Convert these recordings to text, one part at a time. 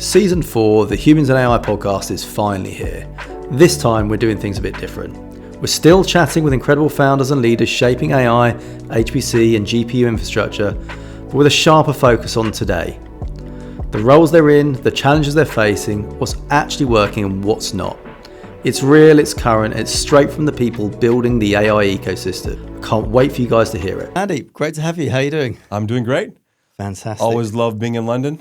Season 4 of the Humans and AI podcast is finally here. This time we're doing things a bit different. We're still chatting with incredible founders and leaders shaping AI, HPC and GPU infrastructure, but with a sharper focus on today. The roles they're in, the challenges they're facing, what's actually working and what's not. It's real, it's current, it's straight from the people building the AI ecosystem. Can't wait for you guys to hear it. Andy, great to have you. How are you doing? I'm doing great. Fantastic. Always love being in London.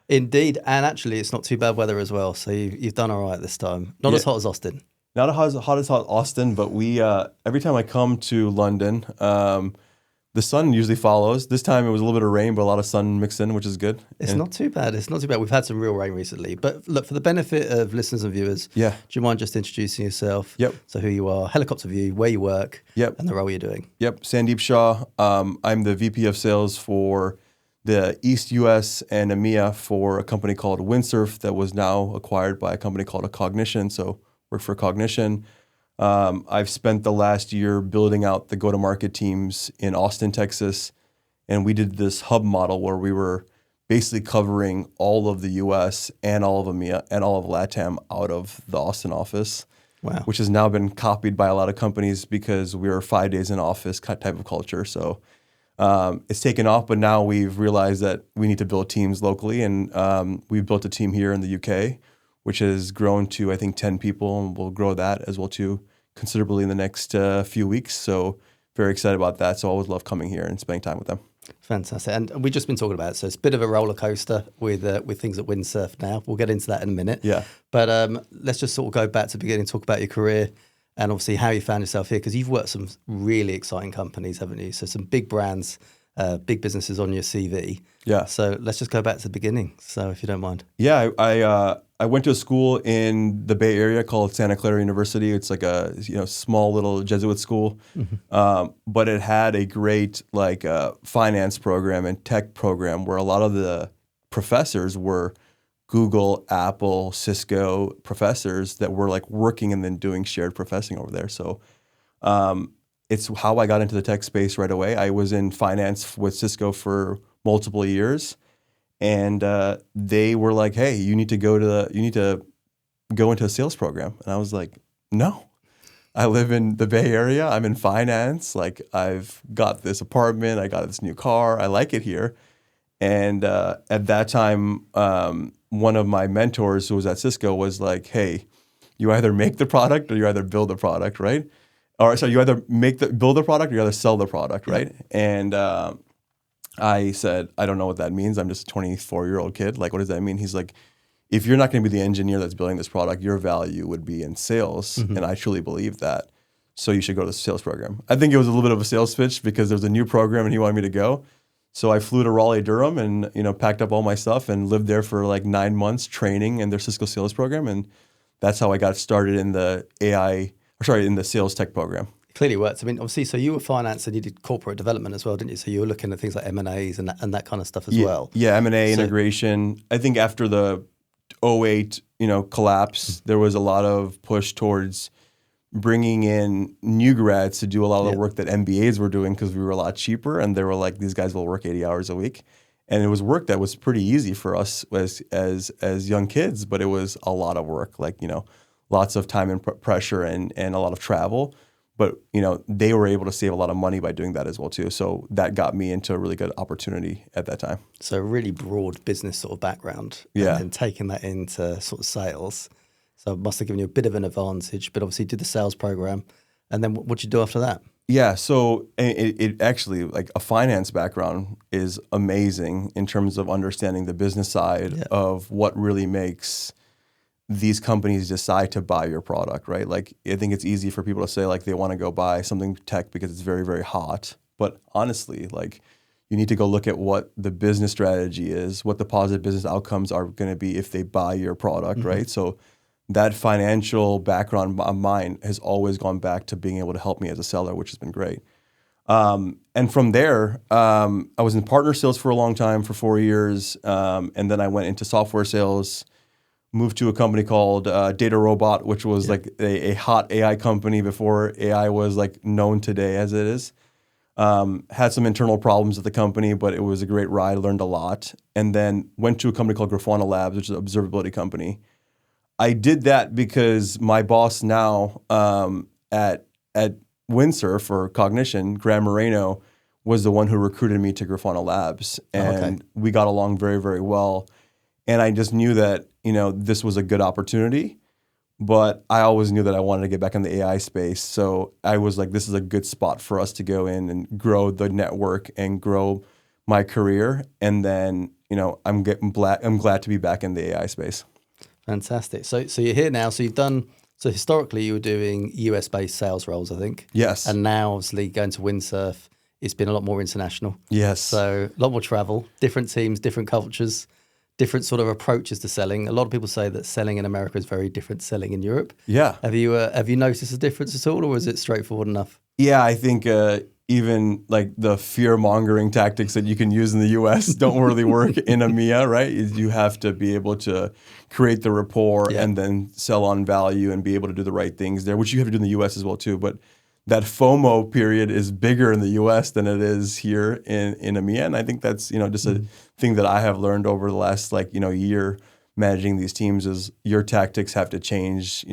Indeed, and actually it's not too bad weather as well, so you've done all right this time. Not as hot as Austin. Not as hot as Austin, but we every time I come to London, the sun usually follows. This time it was a little bit of rain, but a lot of sun mixed in, which is good. It's not too bad. It's not too bad. We've had some real rain recently. But look, for the benefit of listeners and viewers, do you mind just introducing yourself? Yep. So who you are, helicopter view, where you work, and the role you're doing. Yep. Sandeep Shah. I'm the VP of Sales for the East US and EMEA for a company called Windsurf that was now acquired by a company called Cognition. So work for Cognition. I've spent the last year building out the go-to-market teams in Austin, Texas. And we did this hub model where we were basically covering all of the US and all of EMEA and all of LATAM out of the Austin office. Wow. Which has now been copied by a lot of companies because we are 5 days in office type of culture. So it's taken off, but now we've realized that we need to build teams locally, and we've built a team here in the UK, which has grown to, I think, 10 people, and we'll grow that as well too considerably in the next few weeks. So very excited about that. So I always love coming here and spending time with them. Fantastic. And we've just been talking about it, so it's a bit of a roller coaster with things at Windsurf now. We'll get into that in a minute. Yeah. But let's just sort of go back to the beginning, talk about your career, and obviously how you found yourself here, because you've worked some really exciting companies, haven't you? So some big brands, big businesses on your CV. Yeah. So let's just go back to the beginning, so if you don't mind. Yeah, I went to a school in the Bay Area called Santa Clara University. It's like a small little Jesuit school, but it had a great finance program and tech program where a lot of the professors were Google, Apple, Cisco professors that were like working and then doing shared professing over there. So it's how I got into the tech space right away. I was in finance with Cisco for multiple years, and they were like, "Hey, you need to go into a sales program." And I was like, "No, I live in the Bay Area. I'm in finance. Like, I've got this apartment. I got this new car. I like it here." And at that time, one of my mentors who was at Cisco was like, "Hey, you either make the product or you either build the product, right? Or so you either build the product or you either sell the product, right?" And I said, "I don't know what that means. I'm just a 24-year-old kid. Like, what does that mean?" He's like, "If you're not going to be the engineer that's building this product, your value would be in sales." And I truly believe that. So you should go to the sales program. I think it was a little bit of a sales pitch because there was a new program and he wanted me to go. So I flew to Raleigh, Durham, and packed up all my stuff and lived there for like 9 months training in their Cisco sales program. And that's how I got started in the in the sales tech program. Clearly worked. I mean, obviously, so you were finance and you did corporate development as well, didn't you? So you were looking at things like M&As and that kind of stuff as well. Yeah, M&A integration. I think after the 2008 collapse, there was a lot of push towards bringing in new grads to do a lot of the work that MBAs were doing because we were a lot cheaper, and they were like, these guys will work 80 hours a week. And it was work that was pretty easy for us as young kids, but it was a lot of work, lots of time and pressure and a lot of travel. But, they were able to save a lot of money by doing that as well, too. So that got me into a really good opportunity at that time. So a really broad business sort of background. Yeah. And then taking that into sort of sales. So it must have given you a bit of an advantage, but obviously you did the sales program. And then what'd you do after that? Yeah, so it actually, like, a finance background is amazing in terms of understanding the business side of what really makes these companies decide to buy your product, right? Like, I think it's easy for people to say, like, they want to go buy something tech because it's very, very hot. But honestly, like, you need to go look at what the business strategy is, what the positive business outcomes are going to be if they buy your product, right? So that financial background of mine has always gone back to being able to help me as a seller, which has been great. And from there, I was in partner sales for a long time, for 4 years. And then I went into software sales, moved to a company called Data Robot, which was like a hot AI company before AI was like known today as it is. Had some internal problems at the company, but it was a great ride. Learned a lot, and then went to a company called Grafana Labs, which is an observability company. I did that because my boss now at Windsurf or Cognition, Graham Moreno, was the one who recruited me to Grafana Labs, and we got along very, very well. And I just knew that this was a good opportunity. But I always knew that I wanted to get back in the AI space. So I was like, this is a good spot for us to go in and grow the network and grow my career. And then, I'm glad to be back in the AI space. Fantastic. So you're here now. So historically you were doing US based sales roles, I think. Yes. And now obviously going to Windsurf, it's been a lot more international. Yes. So a lot more travel, different teams, different cultures, different sort of approaches to selling. A lot of people say that selling in America is very different to selling in Europe. Yeah. Have you noticed a difference at all, or is it straightforward enough? Yeah, I think even like the fear-mongering tactics that you can use in the US don't really work in EMEA, right? You have to be able to create the rapport and then sell on value and be able to do the right things there, which you have to do in the US as well too. But that FOMO period is bigger in the US than it is here in EMEA. And I think that's, just a thing that I have learned over the last year managing these teams is your tactics have to change,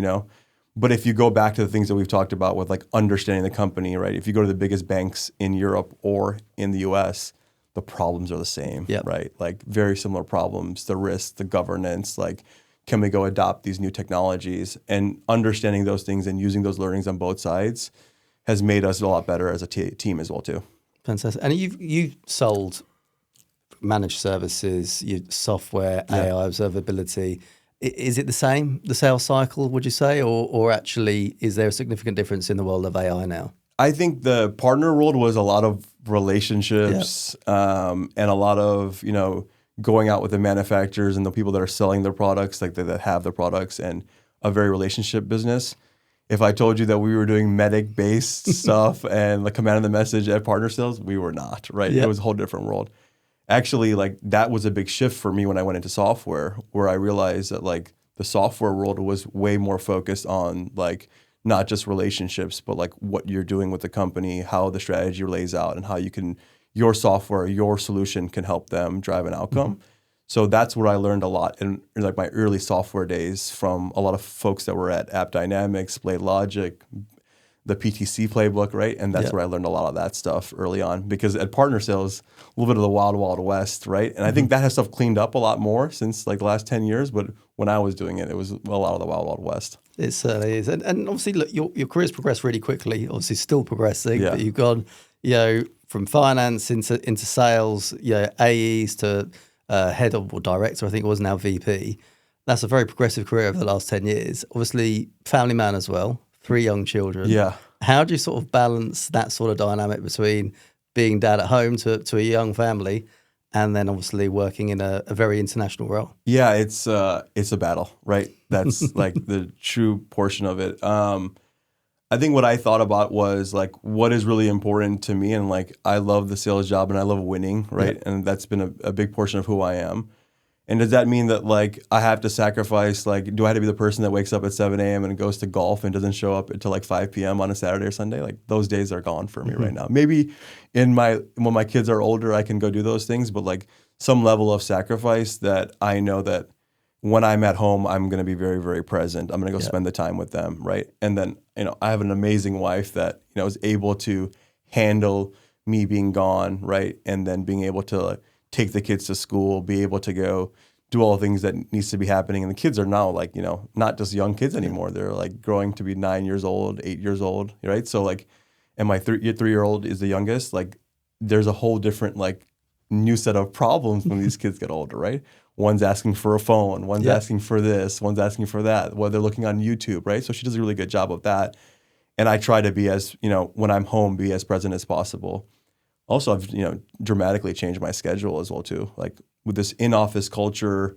But if you go back to the things that we've talked about with like understanding the company, right? If you go to the biggest banks in Europe or in the US, the problems are the same, right? Like very similar problems, the risks, the governance, like can we go adopt these new technologies, and understanding those things and using those learnings on both sides has made us a lot better as a team as well too. Fantastic. And you sold managed services, software, AI, observability. Is it the same, the sales cycle, would you say, or actually is there a significant difference in the world of AI now? I think the partner world was a lot of relationships and a lot of, going out with the manufacturers and the people that are selling their products, like that have the products, and a very relationship business. If I told you that we were doing medic-based stuff and like command of the message at partner sales, we were not, right? It was a whole different world. Actually, like that was a big shift for me when I went into software, where I realized that like the software world was way more focused on like not just relationships, but like what you're doing with the company, how the strategy lays out, and how your software, your solution can help them drive an outcome. Mm-hmm. So that's what I learned a lot in like my early software days from a lot of folks that were at App Dynamics, Blade Logic, the PTC playbook, right? And that's where I learned a lot of that stuff early on, because at partner sales, a little bit of the wild, wild west, right? And I think that has stuff cleaned up a lot more since like the last 10 years. But when I was doing it, it was a lot of the wild, wild west. It certainly is. And obviously, look, your career's progressed really quickly, obviously still progressing, but you've gone, from finance into sales, AEs to head of or director, I think it was, now VP. That's a very progressive career over the last 10 years. Obviously, family man as well, 3 young children. Yeah. How do you sort of balance that sort of dynamic between being dad at home to a young family and then obviously working in a very international role? Yeah, it's a battle, right? That's like the true portion of it. I think what I thought about was like, what is really important to me? And like, I love the sales job and I love winning, right? Yeah. And that's been a big portion of who I am. And does that mean that like I have to sacrifice, like, do I have to be the person that wakes up at 7 a.m. and goes to golf and doesn't show up until like 5 p.m. on a Saturday or Sunday? Like those days are gone for me right now. Maybe when my kids are older, I can go do those things, but like some level of sacrifice that I know that when I'm at home, I'm going to be very, very present. I'm going to go spend the time with them, right? And then, I have an amazing wife that, is able to handle me being gone, right? And then being able to take the kids to school, be able to go do all the things that needs to be happening. And the kids are now like, not just young kids anymore. They're like growing to be 9 years old, 8 years old, right? So like, and my 3-year-old is the youngest. Like there's a whole different like new set of problems when these kids get older, right? One's asking for a phone, one's asking for this, one's asking for that, well, they're looking on YouTube, right? So she does a really good job of that. And I try to be as, when I'm home, be as present as possible. Also, I've, dramatically changed my schedule as well too. Like with this in-office culture,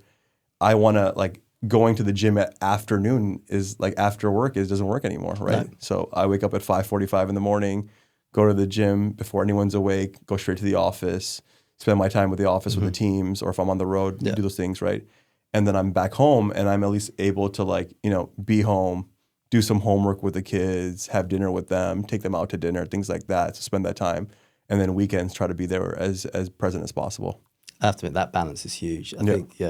I want to like going to the gym at afternoon is like after work doesn't work anymore, right? So I wake up at 5:45 in the morning, go to the gym before anyone's awake, go straight to the office, spend my time with the office with the teams, or if I'm on the road, do those things, right? And then I'm back home and I'm at least able to like, be home, do some homework with the kids, have dinner with them, take them out to dinner, things like that. So spend that time. and then weekends try to be there as present as possible. I have to admit that balance is huge. I think,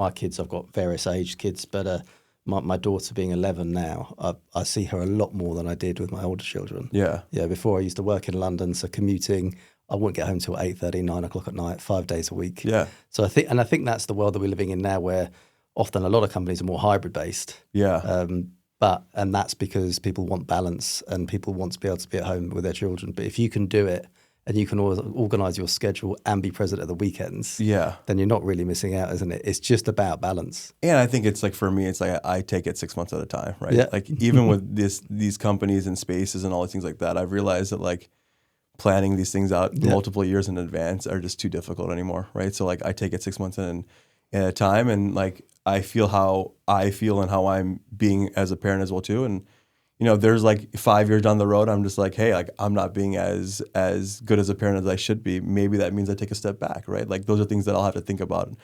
my kids, I've got various aged kids, but my daughter being 11 now, I see her a lot more than I did with my older children. Yeah. Yeah, before I used to work in London, so commuting, I wouldn't get home till 8:30, 9 o'clock at night, 5 days a week. Yeah. So I think that's the world that we're living in now, where often a lot of companies are more hybrid based. Yeah. And that's because people want balance and people want to be able to be at home with their children. But if you can do it and you can organise your schedule and be present at the weekends, then you're not really missing out, isn't it? It's just about balance. And I think it's like, for me, it's like I take it 6 months at a time, right? Yeah. Like even with these companies and spaces and all these things like that, I've realized that like planning these things out multiple years in advance are just too difficult anymore, right? So like I take it 6 months at a time, and like I feel how I feel and how I'm being as a parent as well too. And there's like 5 years down the road, I'm just like, hey, like I'm not being as good as a parent as I should be. Maybe that means I take a step back, right? Like those are things that I'll have to think about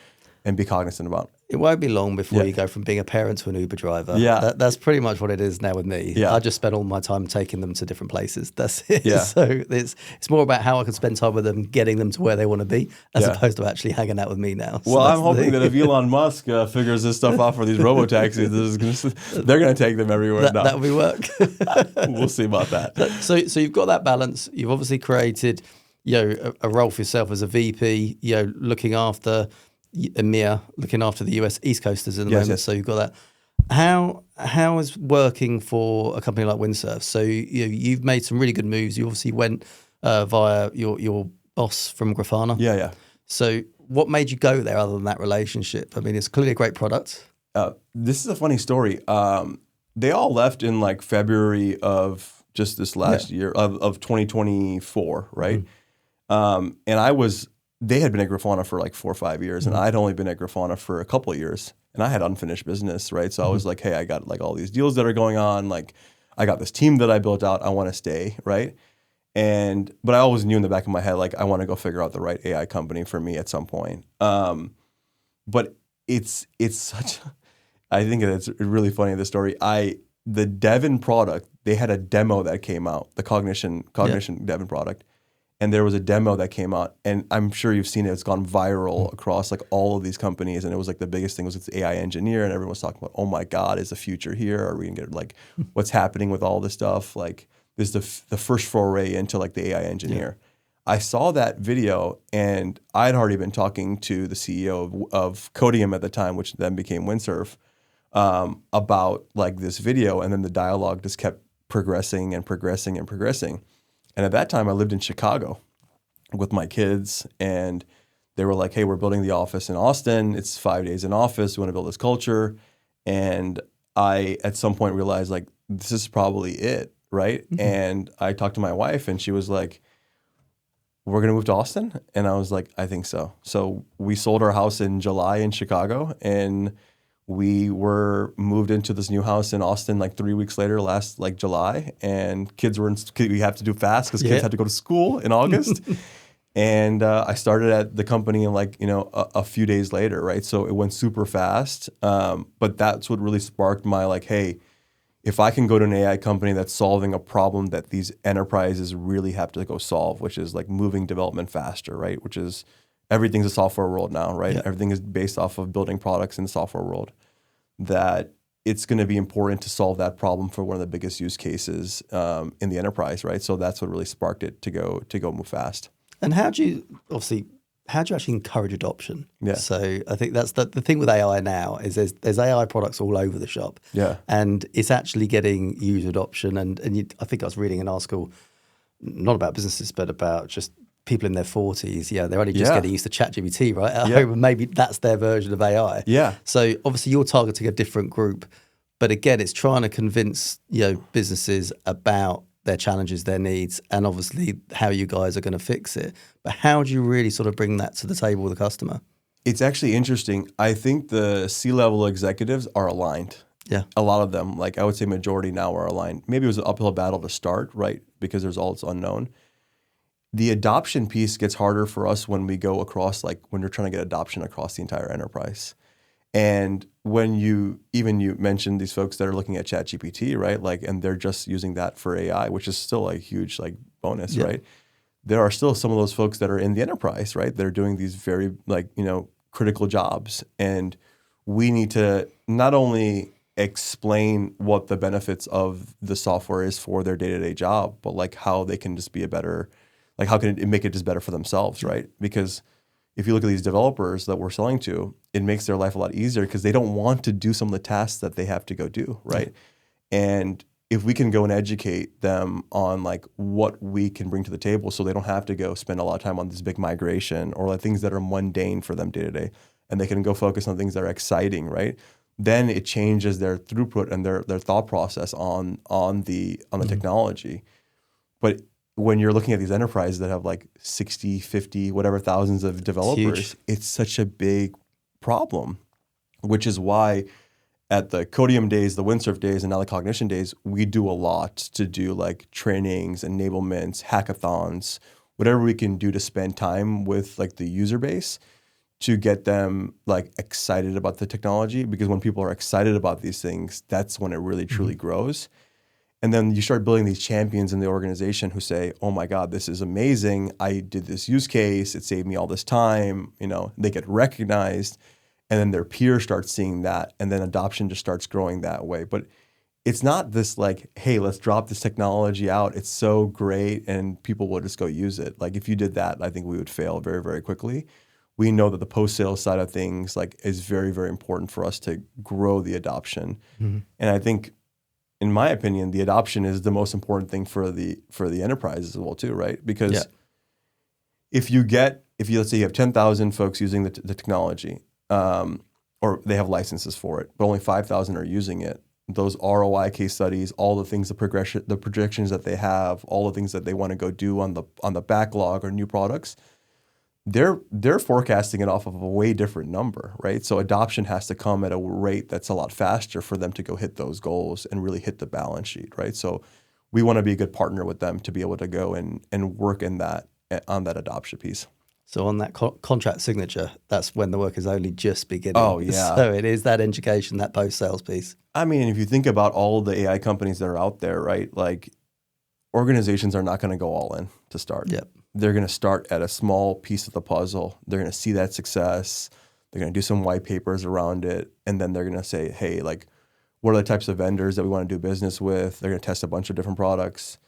and be cognizant about. It won't be long before you go from being a parent to an Uber driver. Yeah. That's pretty much what it is now with me. Yeah. I just spend all my time taking them to different places. That's it. Yeah. So it's more about how I can spend time with them, getting them to where they want to be, as opposed to actually hanging out with me now. So well, I'm hoping that if Elon Musk figures this stuff out for these robo-taxis, they're going to take them everywhere. That would be work. We'll see about that. So you've got that balance. You've obviously created, a role for yourself as a VP, looking after EMEA, looking after the US East Coasters at the moment. Yes. So you've got that. How is working for a company like Windsurf? So you've made some really good moves. You obviously went via your boss from Grafana. Yeah. So what made you go there other than that relationship? I mean, it's clearly a great product. This is a funny story. They all left in like February of just this last year of 2024, right? And they had been at Grafana for like 4 or 5 years, and I'd only been at Grafana for a couple of years, and I had unfinished business, right? So I was like, hey, I got like all these deals that are going on, like I got this team that I built out, I want to stay, right? But I always knew in the back of my head, like I want to go figure out the right AI company for me at some point. But it's such, I think it's really funny, the story. The Devon product, they had a demo that came out, the Cognition Devon product. And there was a demo that came out, and I'm sure you've seen it. It's gone viral across like all of these companies, and it was like the biggest thing was it's AI engineer, and everyone was talking about, oh my God, is the future here? Are we gonna get like what's happening with all this stuff? Like this is the first foray into like the AI engineer. I saw that video, and I'd already been talking to the CEO of Codium at the time, which then became Windsurf, about like this video, and then the dialogue just kept progressing and progressing and progressing. And at that time, I lived in Chicago with my kids, and they were like, hey, we're building the office in Austin. It's 5 days in office. We want to build this culture. And I, at some point, realized, like, this is probably it, right? And I talked to my wife, and she was like, we're going to move to Austin? And I was like, I think so. So we sold our house in July in Chicago, and we were moved into this new house in Austin like 3 weeks later, last like July, and kids were we have to do fast because kids had to go to school in August. And I started at the company in like, a few days later, right? So it went super fast. But that's what really sparked my like, hey, if I can go to an AI company that's solving a problem that these enterprises really have to go solve, which is like moving development faster, right? Which is everything's a software world now, right? Yeah. Everything is based off of building products in the software world. That it's going to be important to solve that problem for one of the biggest use cases in the enterprise, right? So that's what really sparked it to go move fast. And how do you actually encourage adoption? Yeah. So I think that's the thing with AI now is there's AI products all over the shop. Yeah. And it's actually getting user adoption. I think I was reading an article, not about businesses, but about just people in their 40s, they're only just getting used to ChatGPT, right? I hope maybe that's their version of AI. Yeah. So obviously you're targeting a different group, but again, it's trying to convince businesses about their challenges, their needs, and obviously how you guys are going to fix it. But how do you really sort of bring that to the table with the customer? It's actually interesting. I think the C-level executives are aligned. Yeah. A lot of them, like I would say majority now are aligned. Maybe it was an uphill battle to start, right? Because there's all this unknown. The adoption piece gets harder for us when we go across, like when you're trying to get adoption across the entire enterprise. And when you mentioned these folks that are looking at ChatGPT, right? Like, and they're just using that for AI, which is still a huge like bonus, right? there are still some of those folks that are in the enterprise, right? They're doing these very critical jobs. And we need to not only explain what the benefits of the software is for their day-to-day job, but like how they can just be how can it make it just better for themselves, right? Because if you look at these developers that we're selling to, it makes their life a lot easier because they don't want to do some of the tasks that they have to go do, right? And if we can go and educate them on like what we can bring to the table so they don't have to go spend a lot of time on this big migration or like things that are mundane for them day to day, and they can go focus on things that are exciting, right? Then it changes their throughput and their thought process on the technology. But when you're looking at these enterprises that have like 60, 50, whatever thousands of developers, it's such a big problem, which is why at the Codium days, the Windsurf days, and now the Cognition days, we do a lot to do like trainings, enablements, hackathons, whatever we can do to spend time with like the user base to get them like excited about the technology. Because when people are excited about these things, that's when it really truly grows. And then you start building these champions in the organization who say, oh my God, this is amazing. I did this use case. It saved me all this time. They get recognized. And then their peers start seeing that, and then adoption just starts growing that way. But it's not this like, hey, let's drop this technology out. It's so great, and people will just go use it. Like if you did that, I think we would fail very, very quickly. We know that the post-sale side of things like is very, very important for us to grow the adoption. Mm-hmm. And I think, in my opinion, the adoption is the most important thing for the enterprise as well too, right? Because if let's say you have 10,000 folks using the technology, or they have licenses for it, but only 5,000 are using it. Those ROI case studies, all the things, the projections that they have, all the things that they want to go do on the backlog or new products, they're forecasting it off of a way different number, right? So adoption has to come at a rate that's a lot faster for them to go hit those goals and really hit the balance sheet, right? So we want to be a good partner with them to be able to go and work on that adoption piece. So on that contract signature, that's when the work is only just beginning. Oh, yeah. So it is that education, that post-sales piece. I mean, if you think about all the AI companies that are out there, right, like organizations are not going to go all in to start. Yep. They're going to start at a small piece of the puzzle. They're going to see that success. They're going to do some white papers around it. And then they're going to say, hey, like, what are the types of vendors that we want to do business with? They're going to test a bunch of different products.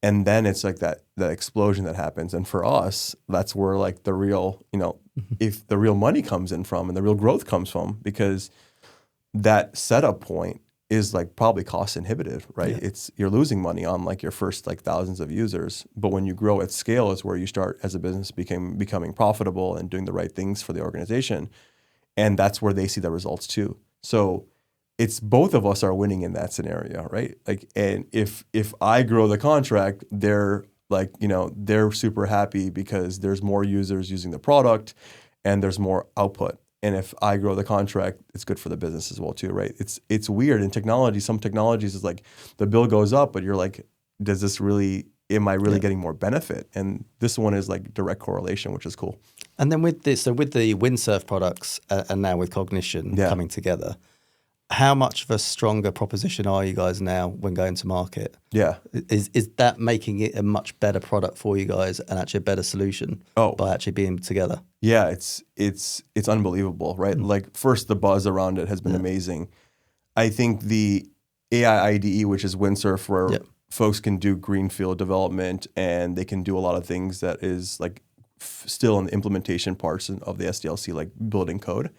And then it's like that explosion that happens. And for us, that's where like the real, if the real money comes in from and the real growth comes from, because that setup point is like probably cost inhibitive, right? Yeah. You're losing money on like your first like thousands of users. But when you grow at scale is where you start as a business becoming profitable and doing the right things for the organization. And that's where they see the results too. So it's both of us are winning in that scenario, right? Like, and if I grow the contract, they're like, they're super happy because there's more users using the product and there's more output. And if I grow the contract, it's good for the business as well too, right? It's weird in technology. Some technologies is like the bill goes up, but you're like, am I really getting more benefit? And this one is like direct correlation, which is cool. And then with the Windsurf products and now with Cognition coming together, how much of a stronger proposition are you guys now when going to market? Yeah. Is that making it a much better product for you guys and actually a better solution by actually being together? Yeah, it's unbelievable, right? Like first the buzz around it has been amazing. I think the AI IDE, which is Windsurf, where folks can do greenfield development and they can do a lot of things that is like still in the implementation parts of the SDLC, like building code,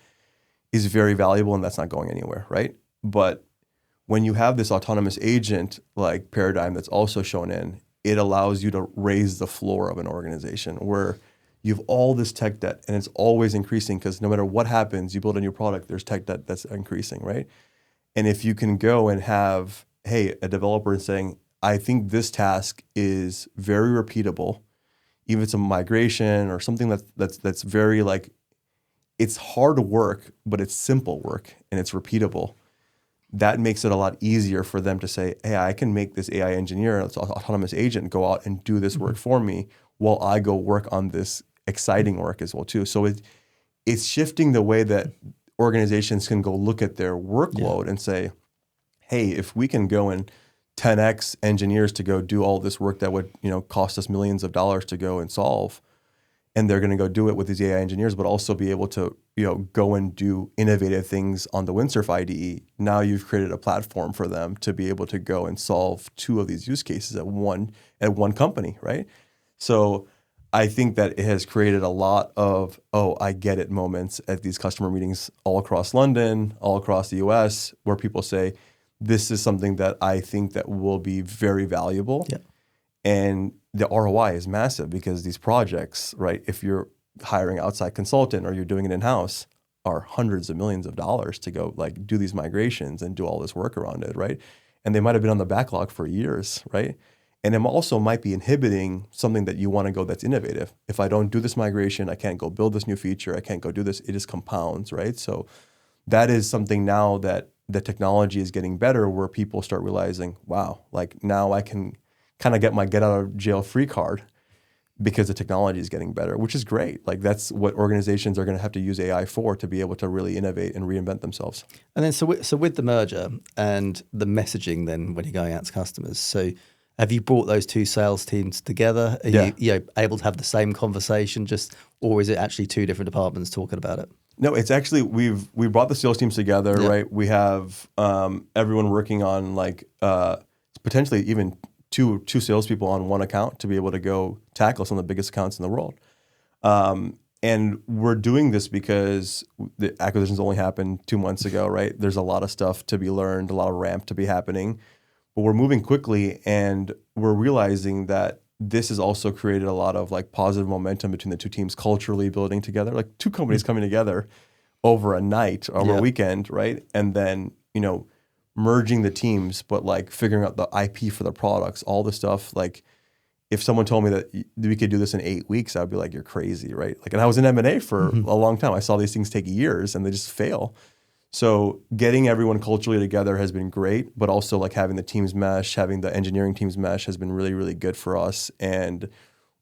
is very valuable, and that's not going anywhere, right? But when you have this autonomous agent like paradigm that's also shown in, it allows you to raise the floor of an organization where you have all this tech debt and it's always increasing because no matter what happens, you build a new product, there's tech debt that's increasing, right? And if you can go and have, a developer saying, I think this task is very repeatable, even if it's a migration or something that's very like, it's hard work, but it's simple work and it's repeatable. That makes it a lot easier for them to say, hey, I can make this AI engineer, this autonomous agent, go out and do this work for me while I go work on this exciting work as well too. So it's shifting the way that organizations can go look at their workload and say, hey, if we can go and 10x engineers to go do all this work that would, cost us millions of dollars to go and solve. And they're going to go do it with these AI engineers, but also be able to, go and do innovative things on the Windsurf IDE. Now you've created a platform for them to be able to go and solve two of these use cases at one company, right? So I think that it has created a lot of, oh, I get it moments at these customer meetings all across London, all across the US, where people say, this is something that I think that will be very valuable. Yeah. And the ROI is massive because these projects, right, if you're hiring outside consultant or you're doing it in-house, are hundreds of millions of dollars to go like do these migrations and do all this work around it, right? And they might have been on the backlog for years, right? And it also might be inhibiting something that you want to go that's innovative. If I don't do this migration, I can't go build this new feature, I can't go do this, it just compounds, right? So that is something now that the technology is getting better where people start realizing, wow, like now I can kind of get my get out of jail free card because the technology is getting better, which is great. Like that's what organizations are going to have to use AI for to be able to really innovate and reinvent themselves. And then so with the merger and the messaging then when you're going out to customers, so have you brought those two sales teams together? Are you able to have the same conversation or is it actually two different departments talking about it? No, it's actually, we brought the sales teams together, right? We have everyone working on like potentially even two salespeople on one account to be able to go tackle some of the biggest accounts in the world. And we're doing this because the acquisitions only happened 2 months ago, right? There's a lot of stuff to be learned, a lot of ramp to be happening, but we're moving quickly and we're realizing that this has also created a lot of like positive momentum between the two teams culturally building together, like two companies coming together over a night, over a weekend, right? And then, merging the teams, but like figuring out the IP for the products, all the stuff. Like if someone told me that we could do this in 8 weeks, I'd be like, you're crazy, right? Like, and I was in M&A for a long time. I saw these things take years and they just fail. So getting everyone culturally together has been great, but also like having the teams mesh, having the engineering teams mesh has been really, really good for us. And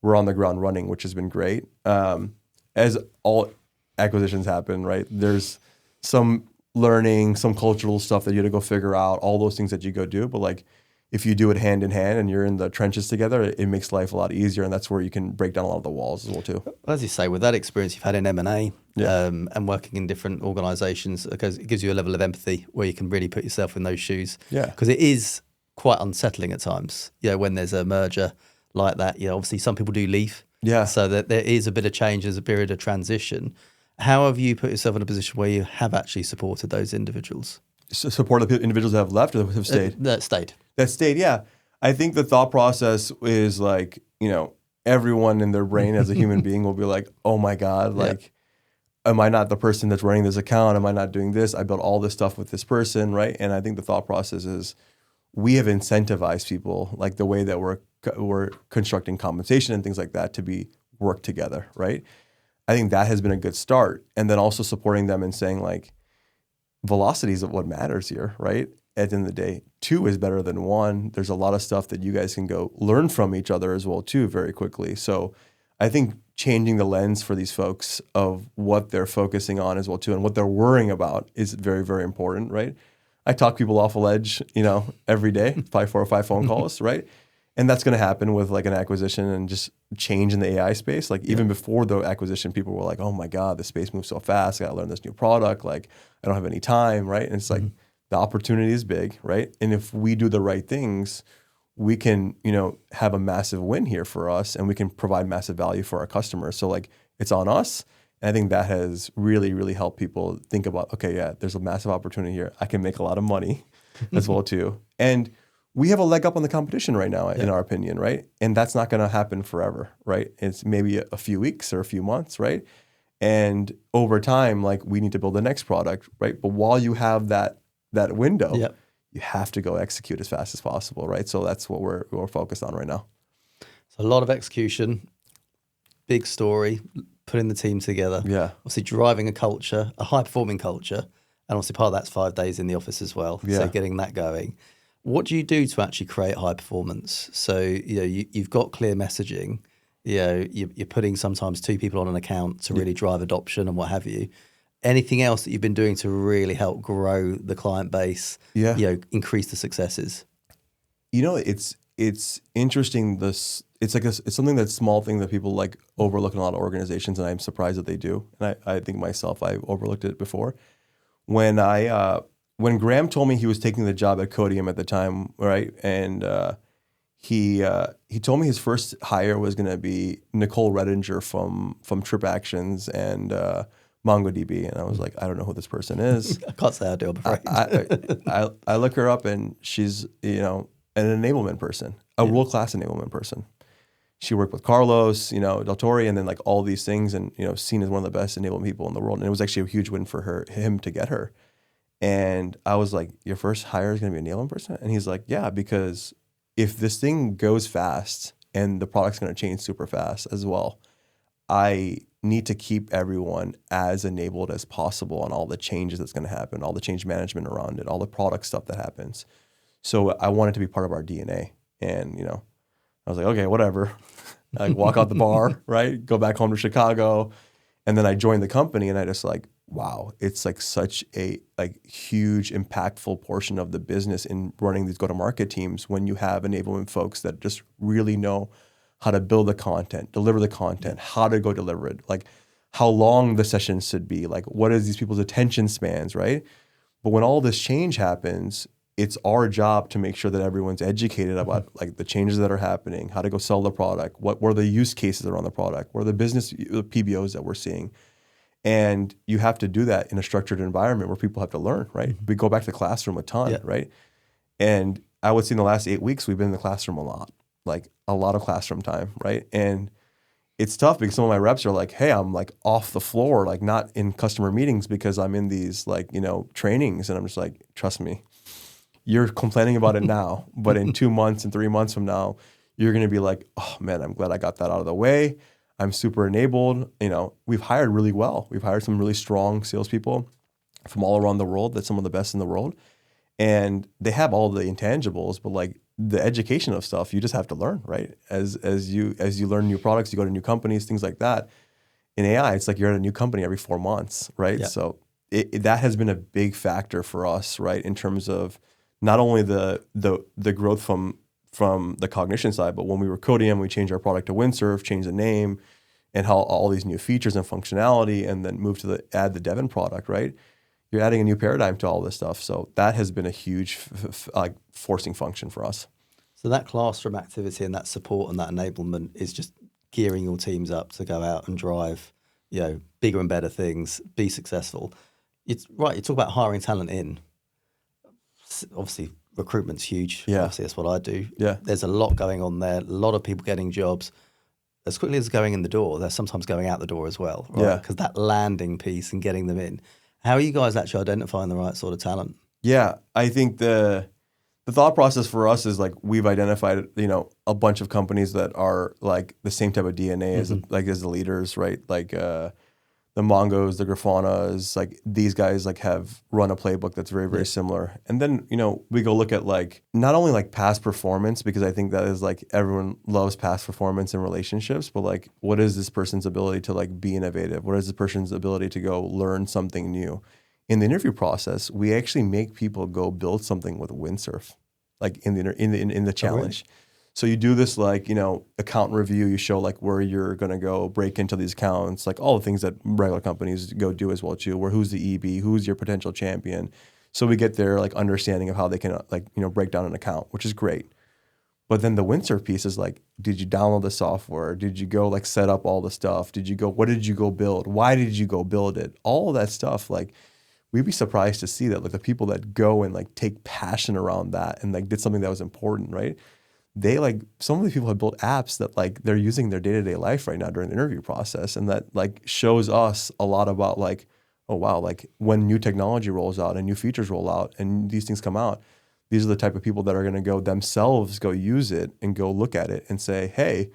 we're on the ground running, which has been great. As all acquisitions happen, right? There's some learning, some cultural stuff that you had to go figure out, all those things that you go do. But like if you do it hand in hand and you're in the trenches together, it makes life a lot easier. And that's where you can break down a lot of the walls as well too. As you say, with that experience you've had in M&A and working in different organizations, because it gives you a level of empathy where you can really put yourself in those shoes. Yeah. Because it is quite unsettling at times, when there's a merger like that. Obviously some people do leave. Yeah. So that there is a bit of change, there's a period of transition. How have you put yourself in a position where you have actually supported those individuals? Support the individuals that have left or have stayed? That stayed. That stayed, yeah. I think the thought process is like, everyone in their brain as a human being will be like, oh my God, like, am I not the person that's running this account? Am I not doing this? I built all this stuff with this person, right? And I think the thought process is we have incentivized people, like the way that we're constructing compensation and things like that to work together, right? I think that has been a good start. And then also supporting them and saying like, velocity is what matters here, right? At the end of the day, 2 is better than 1. There's a lot of stuff that you guys can go learn from each other as well too very quickly. So I think changing the lens for these folks of what they're focusing on as well too and what they're worrying about is very, very important, right? I talk people off a ledge, every day, probably 4 or 5 phone calls, right? And that's going to happen with like an acquisition and just change in the AI space. Like even before the acquisition, people were like, oh my God, the space moves so fast. I got to learn this new product. Like I don't have any time, right? And it's like the opportunity is big, right? And if we do the right things, we can, have a massive win here for us and we can provide massive value for our customers. So like it's on us. And I think that has really, really helped people think about, okay, yeah, there's a massive opportunity here. I can make a lot of money as well too. And we have a leg up on the competition right now, in our opinion, right? And that's not going to happen forever, right? It's maybe a few weeks or a few months, right? And over time, like we need to build the next product, right? But while you have that window, you have to go execute as fast as possible, right? So that's what we're focused on right now. So a lot of execution, big story, putting the team together. Yeah. Obviously driving a culture, a high-performing culture, and obviously part of that's 5 days in the office as well. Yeah. So getting that going. What do you do to actually create high performance? So, you've got clear messaging, you're putting sometimes 2 people on an account to really drive adoption and what have you. Anything else that you've been doing to really help grow the client base, increase the successes? It's interesting. It's something that's small thing that people like overlook in a lot of organizations, and I'm surprised that they do. And I think myself, I overlooked it before. When Graham told me he was taking the job at Codium at the time, right? And he told me his first hire was going to be Nicole Redinger from TripActions and MongoDB, and I was like, I don't know who this person is. I can't say I do, I'm afraid. I look her up, and she's an enablement person, a world-class enablement person. She worked with Carlos, Del Torre, and then like all these things, and seen as one of the best enablement people in the world. And it was actually a huge win for him to get her. And I was like, your first hire is going to be an enablement person? And he's like, yeah, because if this thing goes fast and the product's going to change super fast as well, I need to keep everyone as enabled as possible on all the changes that's going to happen, all the change management around it, all the product stuff that happens. So I want it to be part of our DNA. And, I was like, okay, whatever. I walk out the bar, right? Go back home to Chicago. And then I joined the company, and I just like, wow, it's like such a huge impactful portion of the business in running these go-to-market teams when you have enablement folks that just really know how to build the content, deliver the content, how to go deliver it, like how long the sessions should be, like what is these people's attention spans, right? But when all this change happens, it's our job to make sure that everyone's educated about like the changes that are happening, how to go sell the product, what are the use cases around the product, what are the business PBOs that we're seeing. And you have to do that in a structured environment where people have to learn, right? We go back to the classroom a ton, right? And I would say in the last 8 weeks, we've been in the classroom a lot of classroom time, right? And it's tough because some of my reps are like, hey, I'm like off the floor, like not in customer meetings because I'm in these trainings. And I'm just like, trust me, you're complaining about it now, but in 2 months and 3 months from now, you're going to be like, oh man, I'm glad I got that out of the way. I'm super enabled. We've hired really well. We've hired some really strong salespeople from all around the world. That's some of the best in the world. And they have all the intangibles, but like the education of stuff, you just have to learn, right? As you learn new products, you go to new companies, things like that. In AI, it's like you're at a new company every 4 months, right? Yeah. So that has been a big factor for us, right? In terms of not only the growth from the Cognition side, but when we were Codium, we changed our product to Windsurf, changed the name, and how all these new features and functionality, and then moved to add the Devon product, right? You're adding a new paradigm to all this stuff. So that has been a huge forcing function for us. So that classroom activity and that support and that enablement is just gearing your teams up to go out and drive, bigger and better things, be successful. It's right. You talk about hiring talent in. Obviously, recruitment's huge. Yeah. Obviously, that's what I do. Yeah. There's a lot going on there. A lot of people getting jobs. As quickly as going in the door, they're sometimes going out the door as well, right? Yeah. Because that landing piece and getting them in. How are you guys actually identifying the right sort of talent? Yeah, I think the thought process for us is like we've identified, a bunch of companies that are like the same type of DNA as the leaders, right? Like the Mongos, the Grafanas, like these guys like have run a playbook that's very, very similar. And then, we go look at like not only like past performance, because I think that is like everyone loves past performance in relationships, but like what is this person's ability to like be innovative? What is this person's ability to go learn something new? In the interview process, we actually make people go build something with Windsurf, like in the challenge. Oh, really? So you do this like, account review, you show like where you're going to go break into these accounts, like all the things that regular companies go do as well too, where who's the EB, who's your potential champion. So we get their like understanding of how they can break down an account, which is great. But then the Windsurf piece is like, did you download the software? Did you go like set up all the stuff? What did you go build? Why did you go build it? All of that stuff, like we'd be surprised to see that like the people that go and like take passion around that and like did something that was important, right? They like some of these people have built apps that like they're using in their day-to-day life right now during the interview process. And that like shows us a lot about like, oh wow, like when new technology rolls out and new features roll out and these things come out, these are the type of people that are going to go themselves go use it and go look at it and say, hey,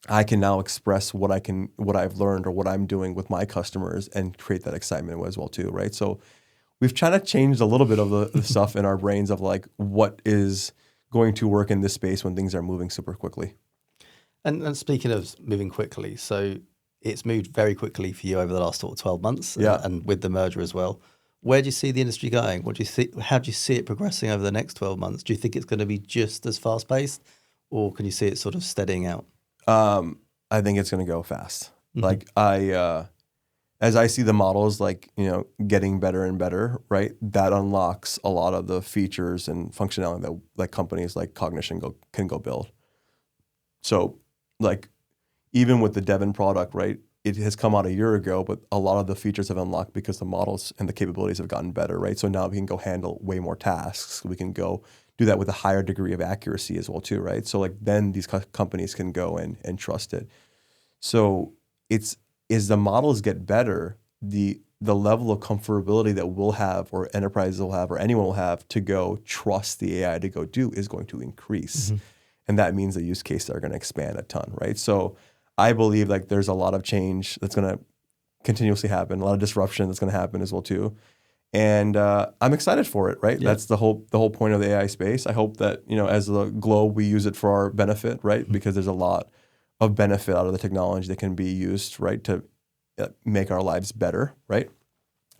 I can now express what I've learned or what I'm doing with my customers and create that excitement as well too, right? So we've kind of changed a little bit of the stuff in our brains of like what is going to work in this space when things are moving super quickly. And speaking of moving quickly, so it's moved very quickly for you over the last sort of 12 months yeah. And with the merger as well. Where do you see the industry going? What do you see? How do you see it progressing over the next 12 months? Do you think it's going to be just as fast paced, or can you see it sort of steadying out? I think it's going to go fast. Like as I see the models, like, getting better and better, right? That unlocks a lot of the features and functionality that like companies like Cognition can go build. So like even with the Devon product, right? It has come out a year ago, but a lot of the features have unlocked because the models and the capabilities have gotten better, right? So now we can go handle way more tasks. We can go do that with a higher degree of accuracy as well too, right? So like then these companies can go and trust it. So as the models get better, the level of comfortability that we'll have, or enterprises will have, or anyone will have to go trust the AI to go do is going to increase. And that means the use cases are going to expand a ton, right? So I believe like there's a lot of change that's going to continuously happen, a lot of disruption that's going to happen as well too. And I'm excited for it, right? Yeah. That's the whole point of the AI space. I hope that, as the globe, we use it for our benefit, right? Because there's a lot of benefit out of the technology that can be used, right, to make our lives better, right?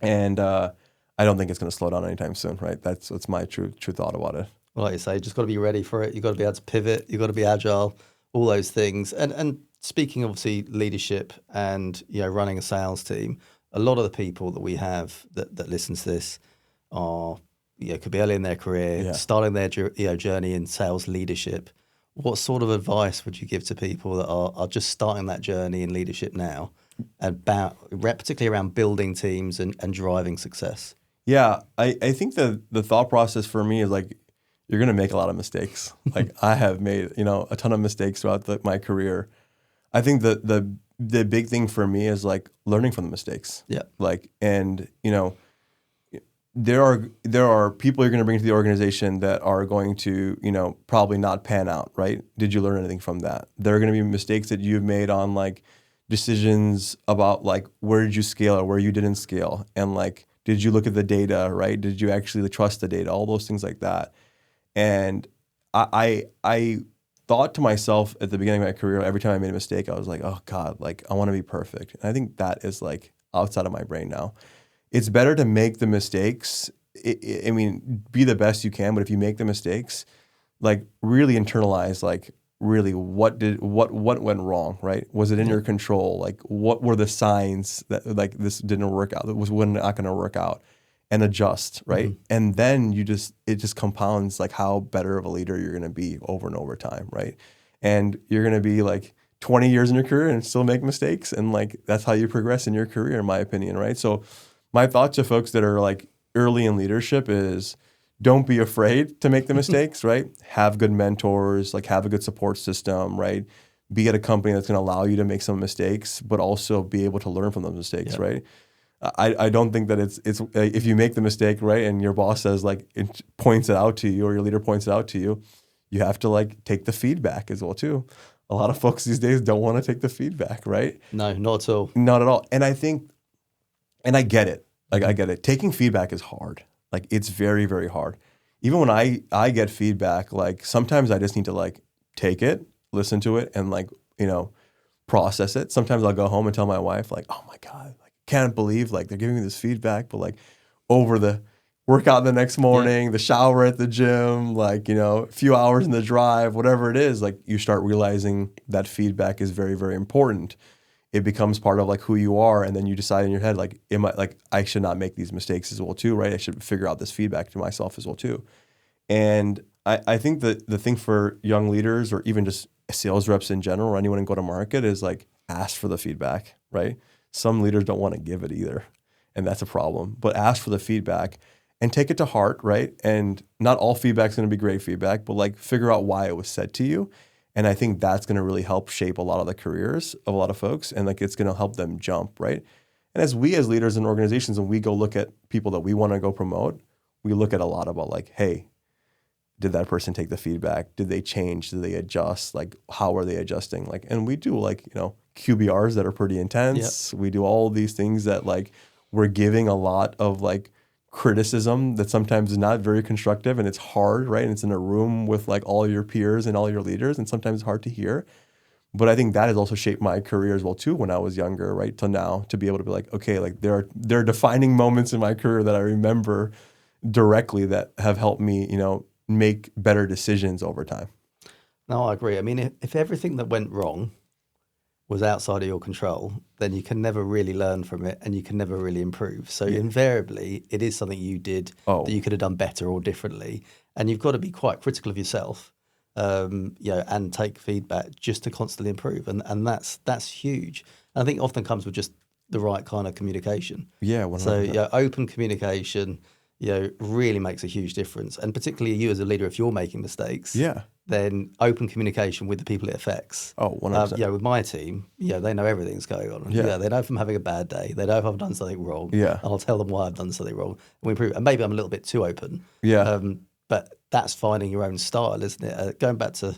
And I don't think it's going to slow down anytime soon, right? That's my true thought about it. Well, like you say, you just got to be ready for it. You've got to be able to pivot. You've got to be agile, all those things. And speaking obviously leadership and running a sales team, a lot of the people that we have that listen to this are could be early in their career, starting their journey in sales leadership. What sort of advice would you give to people that are just starting that journey in leadership now, particularly around building teams and driving success? Yeah, I think the thought process for me is like, you're going to make a lot of mistakes. Like I have made, a ton of mistakes throughout my career. I think the big thing for me is like learning from the mistakes. Yeah. Like, and there are people you're going to bring to the organization that are going to, probably not pan out, right? Did you learn anything from that? There are going to be mistakes that you've made on like decisions about like where did you scale or where you didn't scale, and like did you look at the data, right? Did you actually trust the data? All those things like that. And I thought to myself at the beginning of my career, every time I made a mistake, I was like, oh God, like I want to be perfect. And I think that is like outside of my brain now. It's better to make the mistakes. I mean, be the best you can, but if you make the mistakes, like really internalize, like really what went wrong, right? Was it in your control? Like what were the signs that like this didn't work out? That was not going to work out? And adjust, right? And then it just compounds like how better of a leader you're going to be over and over time, right? And you're going to be like 20 years in your career and still make mistakes, and like that's how you progress in your career, in my opinion, right? So my thought to folks that are like early in leadership is don't be afraid to make the mistakes, right? Have good mentors, like have a good support system, right? Be at a company that's going to allow you to make some mistakes, but also be able to learn from those mistakes, right? I don't think that it's if you make the mistake, right, and your boss says like it points it out to you, or your leader points it out to you, you have to like take the feedback as well too. A lot of folks these days don't want to take the feedback, right? No, not at all. Not at all. And I think, and I get it. Like I get it. Taking feedback is hard. Like it's very, very hard. Even when I get feedback, like sometimes I just need to like take it, listen to it, and like, process it. Sometimes I'll go home and tell my wife like, oh my God, can't believe like they're giving me this feedback, but like over the workout the next morning, the shower at the gym, like, a few hours in the drive, whatever it is, like you start realizing that feedback is very, very important. It becomes part of like who you are. And then you decide in your head, like, I should not make these mistakes as well too, right? I should figure out this feedback to myself as well too. And I think that the thing for young leaders, or even just sales reps in general, or anyone in go-to-market, is like ask for the feedback, right? Some leaders don't want to give it either, and that's a problem. But ask for the feedback and take it to heart, right? And not all feedback is going to be great feedback, but like figure out why it was said to you. And I think that's going to really help shape a lot of the careers of a lot of folks, and like it's going to help them jump, right? And as leaders in organizations, when we go look at people that we want to go promote, we look at a lot about like, hey, did that person take the feedback? Did they change? Did they adjust? Like, how are they adjusting? Like, and we do like, QBRs that are pretty intense. Yep. We do all these things that like we're giving a lot of like criticism that sometimes is not very constructive, and it's hard, right? And it's in a room with like all your peers and all your leaders, and sometimes it's hard to hear. But I think that has also shaped my career as well too when I was younger, right, till now, to be able to be like, okay, like there are defining moments in my career that I remember directly that have helped me, make better decisions over time. No, I agree. I mean, if everything that went wrong was outside of your control, then you can never really learn from it and you can never really improve. So invariably, it is something you did that you could have done better or differently. And you've got to be quite critical of yourself, and take feedback just to constantly improve. And that's huge. And I think it often comes with just the right kind of communication. Yeah, 100%. So open communication, really makes a huge difference. And particularly you as a leader, if you're making mistakes, then open communication with the people it affects. Oh, 100%. With my team, they know everything's going on. Yeah, they know if I'm having a bad day. They know if I've done something wrong. Yeah. And I'll tell them why I've done something wrong. And we improve. And maybe I'm a little bit too open. Yeah. But that's finding your own style, isn't it? Going back to,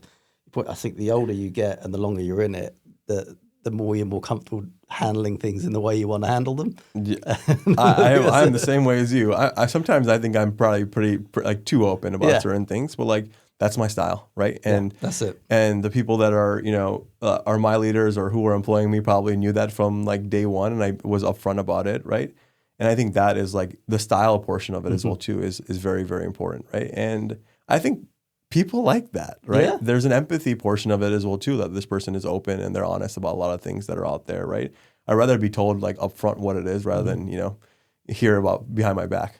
I think the older you get and the longer you're in it, the more you're more comfortable handling things in the way you want to handle them. Yeah. I'm the same way as you. I sometimes I think I'm probably pretty like too open about certain things, but like that's my style, right? And that's it. And the people that are my leaders or who are employing me probably knew that from like day one, and I was upfront about it, right? And I think that is like the style portion of it as well too is very, very important, right? And I think people like that, right? Yeah. There's an empathy portion of it as well too, that this person is open and they're honest about a lot of things that are out there, right? I'd rather be told like upfront what it is rather than, hear about behind my back.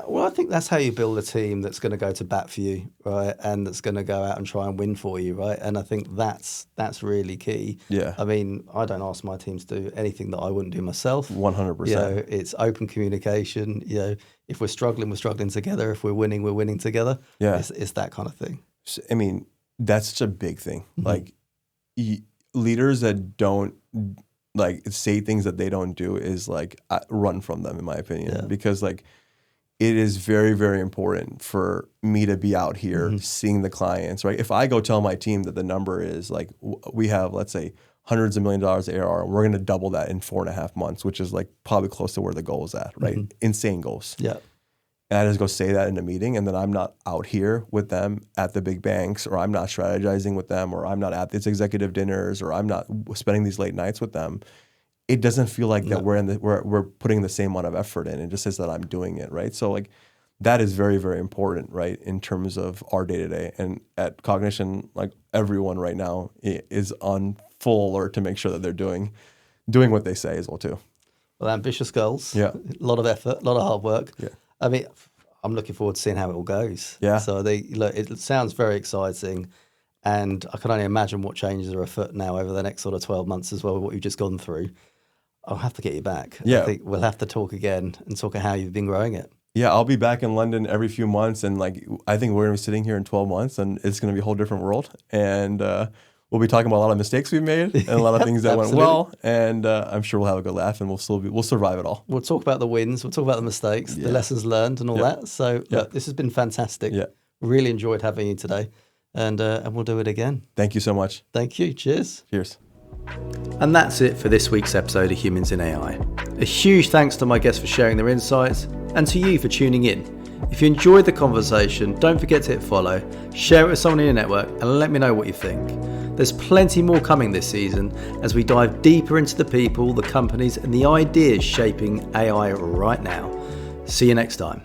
Well, I think that's how you build a team that's going to go to bat for you, right? And that's going to go out and try and win for you, right? And I think that's really key. Yeah. I mean, I don't ask my teams to do anything that I wouldn't do myself. 100%. It's open communication. If we're struggling together. If we're winning together. Yeah. It's that kind of thing. I mean, that's such a big thing. Like leaders that don't like say things that they don't do is like run from them, in my opinion, because like it is very, very important for me to be out here seeing the clients, right? If I go tell my team that the number is like, we have, let's say, hundreds of $1 million of ARR, and we're going to double that in 4.5 months, which is like probably close to where the goal is at, right? Insane goals. Yeah. And I just go say that in a meeting, and then I'm not out here with them at the big banks, or I'm not strategizing with them, or I'm not at these executive dinners, or I'm not spending these late nights with them. It doesn't feel like that we're putting the same amount of effort in. It just says that I'm doing it, right? So like that is very, very important, right, in terms of our day-to-day. And at Cognition, like everyone right now is on full alert to make sure that they're doing what they say as well too. Well, ambitious goals. Yeah. A lot of effort, a lot of hard work. Yeah. I mean, I'm looking forward to seeing how it all goes. Yeah. So it sounds very exciting. And I can only imagine what changes are afoot now over the next sort of 12 months as well, what you've just gone through. I'll have to get you back. Yeah. I think we'll have to talk again and talk about how you've been growing it. Yeah, I'll be back in London every few months, and like I think we're going to be sitting here in 12 months, and it's going to be a whole different world. And we'll be talking about a lot of mistakes we've made and a lot of things that went well. And I'm sure we'll have a good laugh, and we'll survive it all. We'll talk about the wins. We'll talk about the mistakes, the lessons learned, and all that. So look, this has been fantastic. Yeah. Really enjoyed having you today, and we'll do it again. Thank you so much. Thank you. Cheers. Cheers. And that's it for this week's episode of Humans in AI. A huge thanks to my guests for sharing their insights, and to you for tuning in. If you enjoyed the conversation, don't forget to hit follow, share it with someone in your network, and let me know what you think. There's plenty more coming this season as we dive deeper into the people, the companies, and the ideas shaping AI right now. See you next time.